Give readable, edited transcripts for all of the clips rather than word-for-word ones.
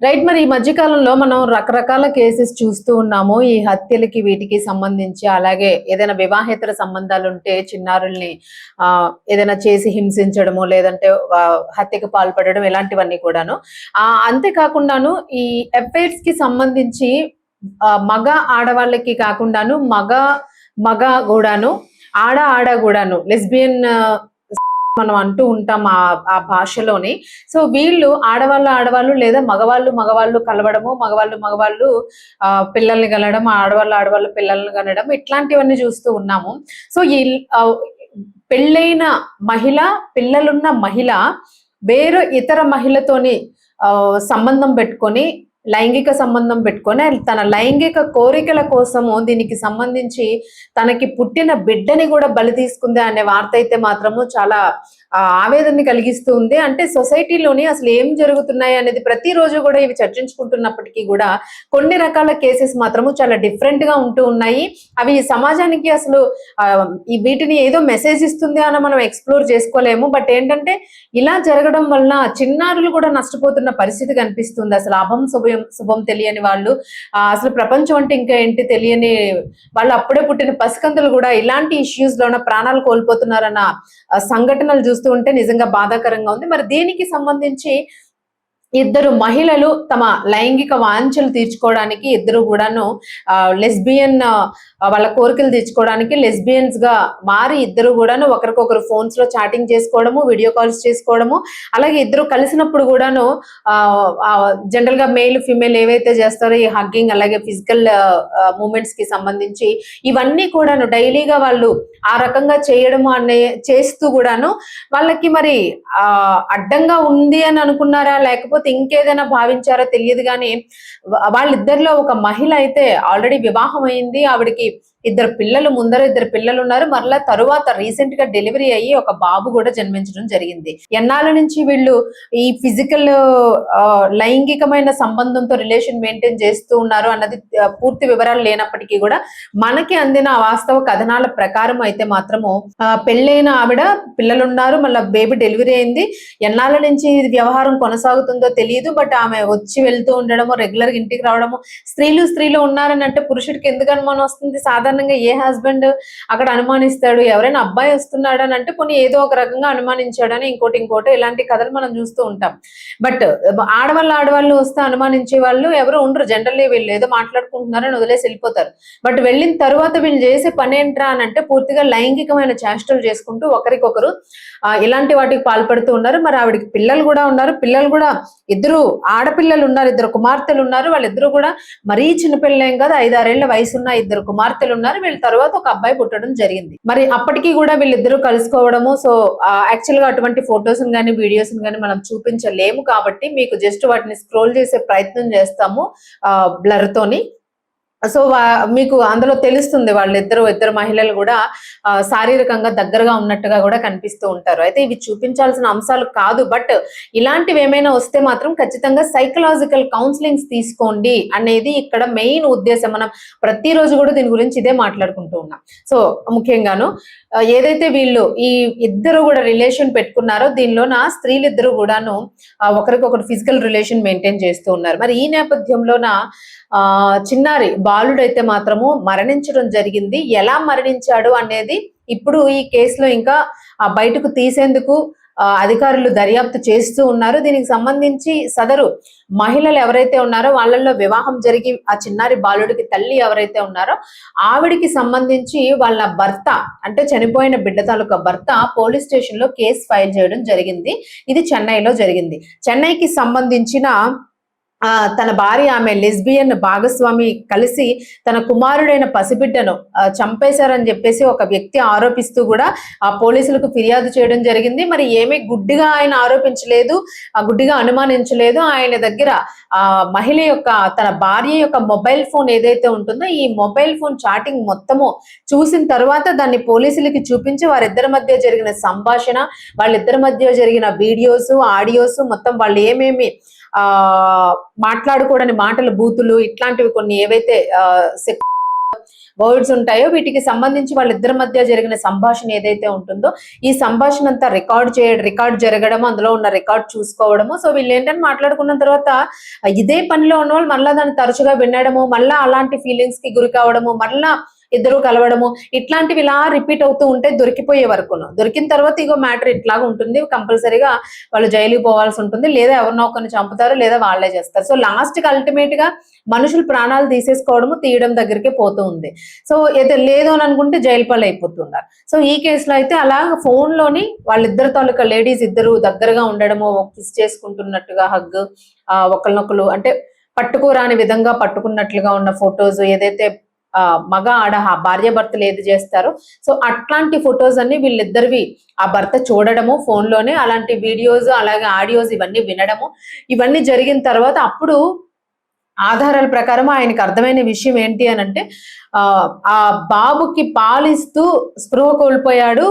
Right. మరి ఈ మధ్య కాలంలో మనం రకరకాల కేసెస్ చూస్తూ ఉన్నాము. ఈ హత్యలకి వీటికి సంబంధించి, అలాగే ఏదైనా వివాహేతర సంబంధాలుంటే చిన్నారుల్ని ఏదైనా చేసి హింసించడము, లేదంటే హత్యకు పాల్పడడం ఇలాంటివన్నీ కూడాను. అంతే కాకుండాను ఈ అఫైర్స్‌కి సంబంధించి మగ ఆడవాళ్ళకి కాకుండాను మగ మగ గూడాను, ఆడ గూడాను లెస్బియన్ మనం అంటూ ఉంటాం ఆ భాషలోని. సో వీళ్ళు ఆడవాళ్ళు లేదా మగవాళ్ళు కలవడము, మగవాళ్ళు పిల్లల్ని కనడం, ఆడవాళ్ళు పిల్లల్ని కనడం ఇట్లాంటివన్నీ చూస్తూ ఉన్నాము. సో పెళ్ళైన మహిళ, పిల్లలున్న మహిళ వేరే ఇతర మహిళతోని సంబంధం పెట్టుకొని, లైంగిక సంబంధం పెట్టుకొని తన లైంగిక కోరికల కోసము దీనికి సంబంధించి తనకి పుట్టిన బిడ్డని కూడా బలి తీసుకుంది అనే వార్త అయితే మాత్రము చాలా ఆవేదనని కలిగిస్తూ ఉంది. అంటే సొసైటీలోని అసలు ఏం జరుగుతున్నాయి అనేది ప్రతిరోజు కూడా ఇవి చర్చించుకుంటున్నప్పటికీ కూడా కొన్ని రకాల కేసెస్ మాత్రము చాలా డిఫరెంట్ గా ఉంటూ ఉన్నాయి. అవి సమాజానికి అసలు ఈ వీటిని ఏదో మెసేజ్ ఇస్తుంది అని మనం ఎక్స్ప్లోర్ చేసుకోలేము. బట్ ఏంటంటే ఇలా జరగడం వలన చిన్నారులు కూడా నష్టపోతున్న పరిస్థితి కనిపిస్తుంది. అసలు అభం శుభం తెలియని వాళ్ళు, అసలు ప్రపంచం అంటే ఇంకా ఏంటి తెలియని వాళ్ళు, అప్పుడే పుట్టిన పసికందులు కూడా ఇలాంటి ఇష్యూస్ లోన ప్రాణాలు కోల్పోతున్నారన్న సంఘటనలు చూస్తూ ఉంటే నిజంగా బాధాకరంగా ఉంది. మరి దీనికి సంబంధించి ఇద్దరు మహిళలు తమ లైంగిక వాంఛలు తీర్చుకోవడానికి ఇద్దరు కూడాను లెస్బియన్ వాళ్ళ కోరికలు తీర్చుకోవడానికి లెస్బియన్స్ గా మారి ఇద్దరు కూడాను ఒకరికొకరు ఫోన్స్ లో చాటింగ్ చేసుకోవడము, వీడియో కాల్స్ చేసుకోవడము, అలాగే ఇద్దరు కలిసినప్పుడు కూడాను జనరల్ గా మేల్ ఫిమేల్ ఏవైతే చేస్తారో ఈ హగ్గింగ్, అలాగే ఫిజికల్ మూమెంట్స్ కి సంబంధించి ఇవన్నీ కూడాను డైలీగా వాళ్ళు ఆ రకంగా చేయడము చేస్తూ కూడాను వాళ్ళకి మరి అడ్డంగా ఉంది అని అనుకున్నారా, లేకపోతే ఇంకేదైనా భావించారో తెలియదు కానీ వాళ్ళిద్దరిలో ఒక మహిళ అయితే ఆల్రెడీ వివాహం అయింది, ఆవిడకి ఇద్దరు పిల్లలు ఉన్నారు. మరలా తరువాత రీసెంట్ గా డెలివరీ అయ్యి ఒక బాబు కూడా జన్మించడం జరిగింది. ఎన్నాళ్ళ నుంచి వీళ్ళు ఈ ఫిజికల్ లైంగికమైన సంబంధంతో రిలేషన్ మెయింటైన్ చేస్తూ ఉన్నారు అన్నది పూర్తి వివరాలు లేనప్పటికీ కూడా మనకి అందిన వాస్తవ కథనాల ప్రకారం అయితే మాత్రము పెళ్ళైన ఆవిడ పిల్లలున్నారు, మళ్ళీ బేబీ డెలివరీ అయింది. ఎన్నాళ్ళ నుంచి ఇది వ్యవహారం కొనసాగుతుందో తెలియదు. బట్ ఆమె వచ్చి వెళ్తూ ఉండడము, రెగ్యులర్ గా ఇంటికి రావడము, స్త్రీలు ఉన్నారని అంటే పురుషుడికి ఎందుకు అనుమానం వస్తుంది? సాధారణంగా ఏ హస్బెండ్ అక్కడ అనుమానిస్తాడు? ఎవరైనా అబ్బాయి వస్తున్నాడు అని అంటే కొన్ని ఏదో ఒక రకంగా అనుమానించాడని ఇంకోటి ఇలాంటి కథలు మనం చూస్తూ ఉంటాం. బట్ ఆడవాళ్ళు వస్తే అనుమానించే వాళ్ళు ఎవరు ఉండరు. జనరల్లీ వీళ్ళు ఏదో మాట్లాడుకుంటున్నారని వదిలేసి వెళ్ళిపోతారు. బట్ వెళ్ళిన తర్వాత వీళ్ళు చేసే పని ఏంట్రా అని అంటే పూర్తిగా లైంగికమైన చేష్టలు చేసుకుంటూ ఒకరికొకరు ఇలాంటి వాటికి పాల్పడుతూ ఉన్నారు. మరి ఆవిడకి పిల్లలు కూడా ఉన్నారు. పిల్లలు కూడా ఇద్దరు ఆడపిల్లలు ఉన్నారు, ఇద్దరు కుమార్తెలు ఉన్నారు. వాళ్ళిద్దరు కూడా మరీ చిన్నపిల్లలేం కాదు, 5-6 ఏళ్ల వయసున్న ఇద్దరు కుమార్తెలు ఉన్నారు. వీళ్ళ తర్వాత ఒక అబ్బాయి పుట్టడం జరిగింది. మరి అప్పటికీ కూడా వీళ్ళిద్దరూ కలుసుకోవడము. సో యాక్చువల్ గా అటువంటి ఫొటోస్ గానీ వీడియోస్ గానీ మనం చూపించలేము కాబట్టి మీకు జస్ట్ వాటిని స్క్రోల్ చేసే ప్రయత్నం చేస్తాము బ్లర్ తోని. సో మీకు అందులో తెలుస్తుంది ఇద్దరు మహిళలు కూడా శారీరకంగా దగ్గరగా ఉన్నట్టుగా కూడా కనిపిస్తూ ఉంటారు. అయితే ఇవి చూపించాల్సిన అంశాలు కాదు. బట్ ఇలాంటివి ఏమైనా వస్తే మాత్రం ఖచ్చితంగా సైకలాజికల్ కౌన్సిలింగ్స్ తీసుకోండి అనేది ఇక్కడ మెయిన్ ఉద్దేశం. మనం ప్రతిరోజు కూడా దీని గురించి ఇదే మాట్లాడుకుంటూ ఉన్నాం. సో ముఖ్యంగాను ఏదైతే వీళ్ళు ఈ ఇద్దరు కూడా రిలేషన్ పెట్టుకున్నారో దీనిలోన స్త్రీలిద్దరు కూడాను ఒకరికొకరు ఫిజికల్ రిలేషన్ మెయింటైన్ చేస్తూ ఉన్నారు. మరి ఈ నేపథ్యంలోన చిన్నారి బాలుడైతే మాత్రము మరణించడం జరిగింది. ఎలా మరణించాడు అనేది ఇప్పుడు ఈ కేసులో ఇంకా బయటకు తీసేందుకు అధికారులు దర్యాప్తు చేస్తూ ఉన్నారు. దీనికి సంబంధించి సదరు మహిళలు ఎవరైతే ఉన్నారో వాళ్ళల్లో వివాహం జరిగి ఆ చిన్నారి బాలుడికి తల్లి ఎవరైతే ఉన్నారో ఆవిడికి సంబంధించి వాళ్ళ భర్త, అంటే చనిపోయిన బిడ్డ తాలూకా భర్త పోలీస్ స్టేషన్ లో కేసు ఫైల్ చేయడం జరిగింది. ఇది చెన్నైలో జరిగింది. చెన్నైకి సంబంధించిన తన భార్య ఆమె లెస్బియన్ భాగస్వామి కలిసి తన కుమారుడైన పసిబిడ్డను చంపేశారని చెప్పేసి ఒక వ్యక్తి ఆరోపిస్తూ కూడా ఆ పోలీసులకు ఫిర్యాదు చేయడం జరిగింది. మరి ఏమీ గుడ్డిగా ఆయన ఆరోపించలేదు, గుడ్డిగా అనుమానించలేదు. ఆయన దగ్గర మహిళ యొక్క తన భార్య యొక్క మొబైల్ ఫోన్ ఏదైతే ఉంటుందో ఈ మొబైల్ ఫోన్ చాటింగ్ మొత్తము చూసిన తర్వాత దాన్ని పోలీసులకి చూపించి వారిద్దరి మధ్య జరిగిన సంభాషణ, వాళ్ళిద్దరి మధ్య జరిగిన వీడియోస్, ఆడియోస్ మొత్తం వాళ్ళు ఏమేమి మాట్లాడుకోవడానికి మాటలు, బూతులు ఇట్లాంటివి కొన్ని ఏవైతే వర్డ్స్ ఉంటాయో వీటికి సంబంధించి వాళ్ళిద్దరి మధ్య జరిగిన సంభాషణ ఏదైతే ఉంటుందో ఈ సంభాషణ అంతా రికార్డ్ జరగడము, అందులో ఉన్న రికార్డ్ చూసుకోవడము. సో వీళ్ళు ఏంటని మాట్లాడుకున్న తర్వాత ఇదే పనిలో ఉన్న వాళ్ళు మళ్ళా దాన్ని తరచుగా వినడము, మళ్ళా అలాంటి ఫీలింగ్స్ కి గురి కావడము, మళ్ళా ఇద్దరు కలవడము, ఇట్లాంటివి ఇలా రిపీట్ అవుతూ ఉంటే దొరికిపోయే వరకును. దొరికిన తర్వాత ఇగో మ్యాటర్ ఇట్లాగా ఉంటుంది, కంపల్సరీగా వాళ్ళు జైలుకి పోవాల్సి ఉంటుంది, లేదా ఎవరినో ఒకరిని చంపుతారు, లేదా వాళ్ళే చేస్తారు. సో లాస్ట్ కి అల్టిమేట్ గా మనుషులు ప్రాణాలు తీసేసుకోవడము, తీయడం దగ్గరికి పోతూ ఉంది. సో ఏదో లేదు అని అనుకుంటే జైలు పాలు అయిపోతున్నారు. సో ఈ కేసులో అయితే అలా ఫోన్ లోని వాళ్ళిద్దరు తాలూకా లేడీస్ ఇద్దరు దగ్గరగా ఉండడము, కిస్ చేసుకుంటున్నట్టుగా హగ్, ఒకరినొకరు అంటే పట్టుకోరాని విధంగా పట్టుకున్నట్లుగా ఉన్న ఫొటోస్ ఏదైతే మగ ఆడ భార్య భర్తలు ఏది చేస్తారో సో అట్లాంటి ఫొటోస్ అన్ని వీళ్ళిద్దరివి ఆ భర్త చూడడము ఫోన్ లోనే, అలాంటి వీడియోస్ అలాగే ఆడియోస్ ఇవన్నీ వినడము, ఇవన్నీ జరిగిన తర్వాత అప్పుడు ఆధారాల ప్రకారం ఆయనకు అర్థమైన విషయం ఏంటి అని అంటే ఆ బాబుకి పాలిస్తూ స్పృహ కోల్పోయాడు,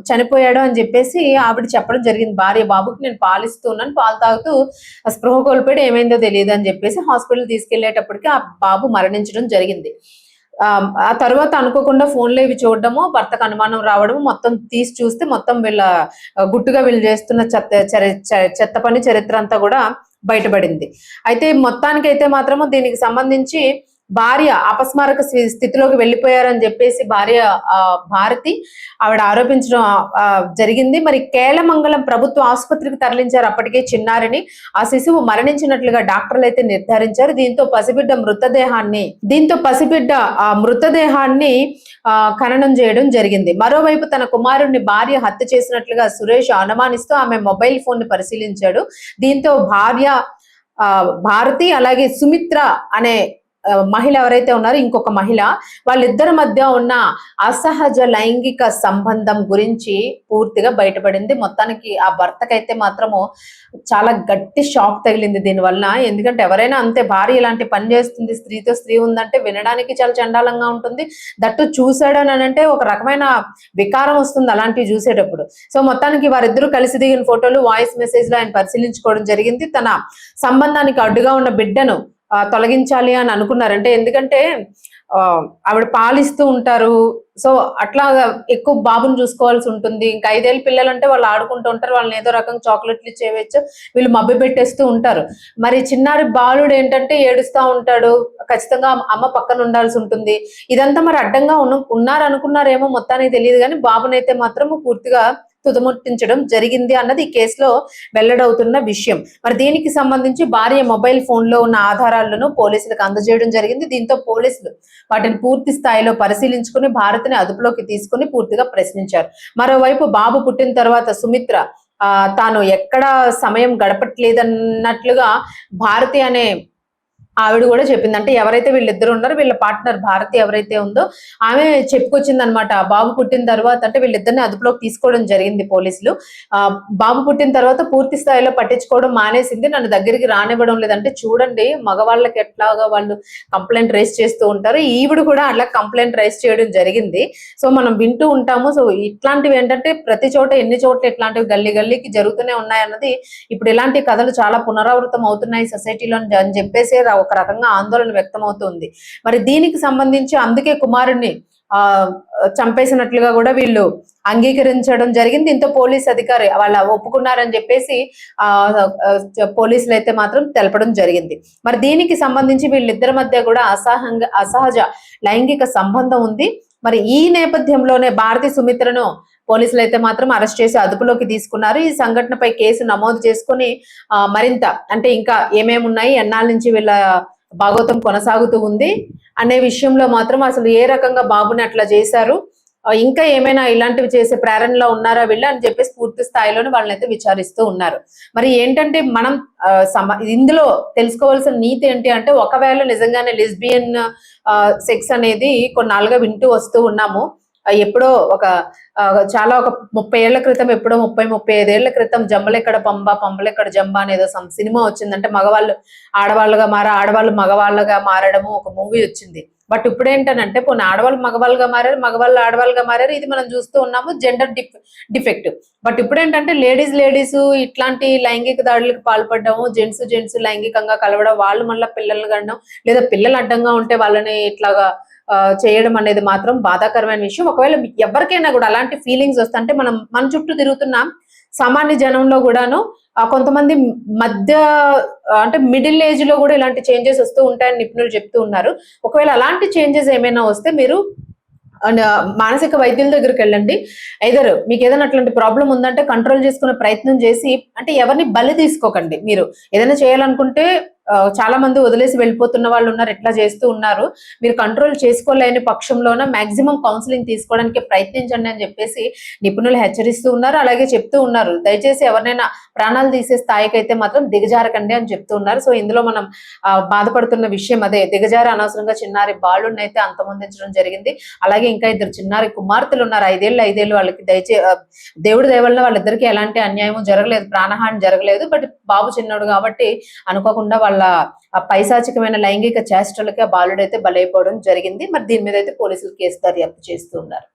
చనిపోయాడు అని చెప్పేసి ఆవిడ చెప్పడం జరిగింది. భార్య, బాబుకి నేను పాలిస్తూ ఉన్నాను, పాలు తాగుతూ స్పృహ కోల్పోయాడు, ఏమైందో తెలియదు అని చెప్పేసి హాస్పిటల్ తీసుకెళ్లేటప్పటికి ఆ బాబు మరణించడం జరిగింది. ఆ తర్వాత అనుకోకుండా ఫోన్లో ఇవి చూడడము, భర్తకు అనుమానం రావడము, మొత్తం తీసి చూస్తే మొత్తం వీళ్ళ గుట్టుగా వీళ్ళు చేస్తున్న చెత్త పని చరిత్ర అంతా కూడా బయటపడింది. అయితే మొత్తానికైతే మాత్రము దీనికి సంబంధించి భార్య అపస్మారక స్థితిలోకి వెళ్ళిపోయారని చెప్పేసి భార్య భారతి ఆవిడ ఆరోపించడం జరిగింది. మరి కేలమంగళం ప్రభుత్వ ఆసుపత్రికి తరలించారు అప్పటికే చిన్నారిని. ఆ శిశువు మరణించినట్లుగా డాక్టర్లు అయితే నిర్ధారించారు. దీంతో పసిబిడ్డ మృతదేహాన్ని ఖననం చేయడం జరిగింది. మరోవైపు తన కుమారుడిని భార్య హత్య చేసినట్లుగా సురేష్ అనుమానిస్తూ ఆమె మొబైల్ ఫోన్ ని పరిశీలించాడు. దీంతో భారతి అలాగే సుమిత్ర అనే మహిళ ఎవరైతే ఉన్నారో ఇంకొక మహిళ, వాళ్ళిద్దరి మధ్య ఉన్న అసహజ లైంగిక సంబంధం గురించి పూర్తిగా బయటపడింది. మొత్తానికి ఆ భర్తకైతే మాత్రము చాలా గట్టి షాక్ తగిలింది దీనివల్ల. ఎందుకంటే ఎవరైనా అంతే, భార్య ఇలాంటి పని చేస్తుంది, స్త్రీతో స్త్రీ ఉందంటే వినడానికి చాలా చండాలంగా ఉంటుంది. దట్టు చూసాడని అంటే ఒక రకమైన వికారం వస్తుంది అలాంటివి చూసేటప్పుడు. సో మొత్తానికి వారిద్దరూ కలిసి దిగిన ఫోటోలు, వాయిస్ మెసేజ్లు ఆయన పరిశీలించుకోవడం జరిగింది. తన సంబంధానికి అడ్డుగా ఉన్న బిడ్డను తొలగించాలి అని అనుకున్నారు. అంటే ఎందుకంటే ఆవిడ పాలిస్తూ ఉంటారు, సో అట్లా ఎక్కువ బాబుని చూసుకోవాల్సి ఉంటుంది. ఇంకా 5 ఏళ్ళ పిల్లలు అంటే వాళ్ళు ఆడుకుంటూ ఉంటారు, వాళ్ళని ఏదో రకంగా చాక్లెట్లు ఇచ్చేయచ్చు, వీళ్ళు మభ్య పెట్టేస్తూ ఉంటారు. మరి చిన్నారి బాలుడు ఏంటంటే ఏడుస్తూ ఉంటాడు, ఖచ్చితంగా అమ్మ పక్కన ఉండాల్సి ఉంటుంది. ఇదంతా మరి అడ్డంగా ఉన్నారనుకున్నారేమో, మొత్తానికి తెలియదు కానీ బాబునైతే మాత్రం పూర్తిగా తుదముట్టించడం జరిగింది అన్నది ఈ కేసులో వెల్లడవుతున్న విషయం. మరి దీనికి సంబంధించి భార్య మొబైల్ ఫోన్ లో ఉన్న ఆధారాలను పోలీసులకు అందజేయడం జరిగింది. దీంతో పోలీసులు వాటిని పూర్తి స్థాయిలో పరిశీలించుకుని భారతిని అదుపులోకి తీసుకుని పూర్తిగా ప్రశ్నించారు. మరోవైపు బాబు పుట్టిన తర్వాత సుమిత్ర తాను ఎక్కడ సమయం గడపట్లేదన్నట్లుగా భారతి అనే ఆవిడ కూడా చెప్పింది. అంటే ఎవరైతే వీళ్ళిద్దరు ఉన్నారో వీళ్ళ పార్ట్నర్ భారతి ఎవరైతే ఉందో ఆమె చెప్పుకొచ్చింది అనమాట. బాబు పుట్టిన తర్వాత అంటే వీళ్ళిద్దరిని అదుపులోకి తీసుకోవడం జరిగింది పోలీసులు. బాబు పుట్టిన తర్వాత పూర్తి స్థాయిలో పట్టించుకోవడం మానేసింది, నన్ను దగ్గరికి రానివ్వడం లేదంటే చూడండి మగవాళ్ళకి ఎట్లాగా వాళ్ళు కంప్లైంట్ రైజ్ చేస్తూ ఉంటారు, ఈవిడ కూడా అట్లా కంప్లైంట్ రైజ్ చేయడం జరిగింది. సో మనం వింటూ ఉంటాము. సో ఇట్లాంటివి ఏంటంటే ప్రతి చోట ఎన్ని చోట్ల ఇట్లాంటివి గల్లీకి జరుగుతూనే ఉన్నాయన్నది ఇప్పుడు ఇలాంటి కథలు చాలా పునరావృతం అవుతున్నాయి సొసైటీలో అని చెప్పేసి ఒక రకంగా ఆందోళన వ్యక్తమవుతుంది. మరి దీనికి సంబంధించి అందుకే కుమారుడిని చంపేసినట్లుగా కూడా వీళ్ళు అంగీకరించడం జరిగింది. దీంతో పోలీస్ అధికారి వాళ్ళ ఒప్పుకున్నారని చెప్పేసి పోలీసులు అయితే మాత్రం తెలపడం జరిగింది. మరి దీనికి సంబంధించి వీళ్ళిద్దరి మధ్య కూడా అసహజ లైంగిక సంబంధం ఉంది. మరి ఈ నేపథ్యంలోనే భారతి సుమిత్రను పోలీసులు అయితే మాత్రం అరెస్ట్ చేసి అదుపులోకి తీసుకున్నారు. ఈ సంఘటనపై కేసు నమోదు చేసుకుని మరింత అంటే ఇంకా ఏమేమి ఉన్నాయి, ఎన్నాళ్ళ నుంచి వీళ్ళ భాగోతం కొనసాగుతూ ఉంది అనే విషయంలో మాత్రం అసలు ఏ రకంగా బాబుని అట్లా చేశారు, ఇంకా ఏమైనా ఇలాంటివి చేసే ప్రేరణలో ఉన్నారా వీళ్ళు అని చెప్పేసి పూర్తి స్థాయిలోనే వాళ్ళని అయితే విచారిస్తూ ఉన్నారు. మరి ఏంటంటే మనం ఇందులో తెలుసుకోవాల్సిన నీతి ఏంటి అంటే, ఒకవేళ నిజంగానే లెస్బియన్ సెక్స్ అనేది కొన్నాళ్ళుగా వింటూ వస్తూ ఉన్నాము. ఎప్పుడో చాలా ఒక 30 ఏళ్ల క్రితం, ఎప్పుడో 35 ఏళ్ల క్రితం జంబలెక్కడ పంబలెక్కడ జంబ అనేదో సినిమా వచ్చిందంటే మగవాళ్ళు ఆడవాళ్ళుగా ఆడవాళ్ళు మగవాళ్ళగా మారడము ఒక మూవీ వచ్చింది. బట్ ఇప్పుడు ఏంటనంటే పోనీ ఆడవాళ్ళు మగవాళ్ళుగా మారారు, మగవాళ్ళు ఆడవాళ్ళుగా మారారు, ఇది మనం చూస్తూ ఉన్నాము జెండర్ డిఫెక్ట్. బట్ ఇప్పుడు ఏంటంటే లేడీస్ ఇట్లాంటి లైంగిక దాడులకు పాల్పడము, జెంట్స్ లైంగికంగా కలవడం, వాళ్ళు మళ్ళీ పిల్లలు కనడం, లేదా పిల్లలు అడ్డంగా ఉంటే వాళ్ళని ఇట్లాగా చేయడం అనేది మాత్రం బాధాకరమైన విషయం. ఒకవేళ ఎవరికైనా కూడా అలాంటి ఫీలింగ్స్ వస్తుంటే మన చుట్టూ తిరుగుతున్న సామాన్య జనంలో కూడాను కొంతమంది మధ్య అంటే మిడిల్ ఏజ్ లో కూడా ఇలాంటి చేంజెస్ వస్తూ ఉంటాయని నిపుణులు చెప్తూ ఉన్నారు. ఒకవేళ అలాంటి చేంజెస్ ఏమైనా వస్తే మీరు మానసిక వైద్యుల దగ్గరికి వెళ్ళండి. ఐదర్ మీకు ఏదైనా అట్లాంటి ప్రాబ్లం ఉందంటే కంట్రోల్ చేసుకునే ప్రయత్నం చేసి, అంటే ఎవరిని బలి తీసుకోకండి. మీరు ఏదైనా చేయాలనుకుంటే చాలా మంది వదిలేసి వెళ్ళిపోతున్న వాళ్ళు ఉన్నారు, ఎట్లా చేస్తూ ఉన్నారు. మీరు కంట్రోల్ చేసుకోలేని పక్షంలోన మాక్సిమం కౌన్సిలింగ్ తీసుకోవడానికి ప్రయత్నించండి అని చెప్పేసి నిపుణులు హెచ్చరిస్తూ ఉన్నారు. అలాగే చెప్తూ ఉన్నారు, దయచేసి ఎవరినైనా ప్రాణాలు తీసే స్థాయికి అయితే మాత్రం దిగజారకండి అని చెప్తూ ఉన్నారు. సో ఇందులో మనం బాధపడుతున్న విషయం అదే, దిగజారి అనవసరంగా చిన్నారి బాలుడిని అయితే అంతమొందించడం జరిగింది. అలాగే ఇంకా ఇద్దరు చిన్నారి కుమార్తెలు ఉన్నారు, 5 ఏళ్ళు వాళ్ళకి. దేవుడి దయ వల్ల వాళ్ళిద్దరికి ఎలాంటి అన్యాయం జరగలేదు, ప్రాణహాని జరగలేదు. బట్ బాబు చిన్నోడు కాబట్టి అనుకోకుండా వాళ్ళ పైశాచికమైన లైంగిక చేష్టలకి ఆ బాలుడైతే బలైపోవడం జరిగింది. మరి దీని మీద అయితే పోలీసులు కేసు దర్యాప్తు చేస్తూ ఉన్నారు.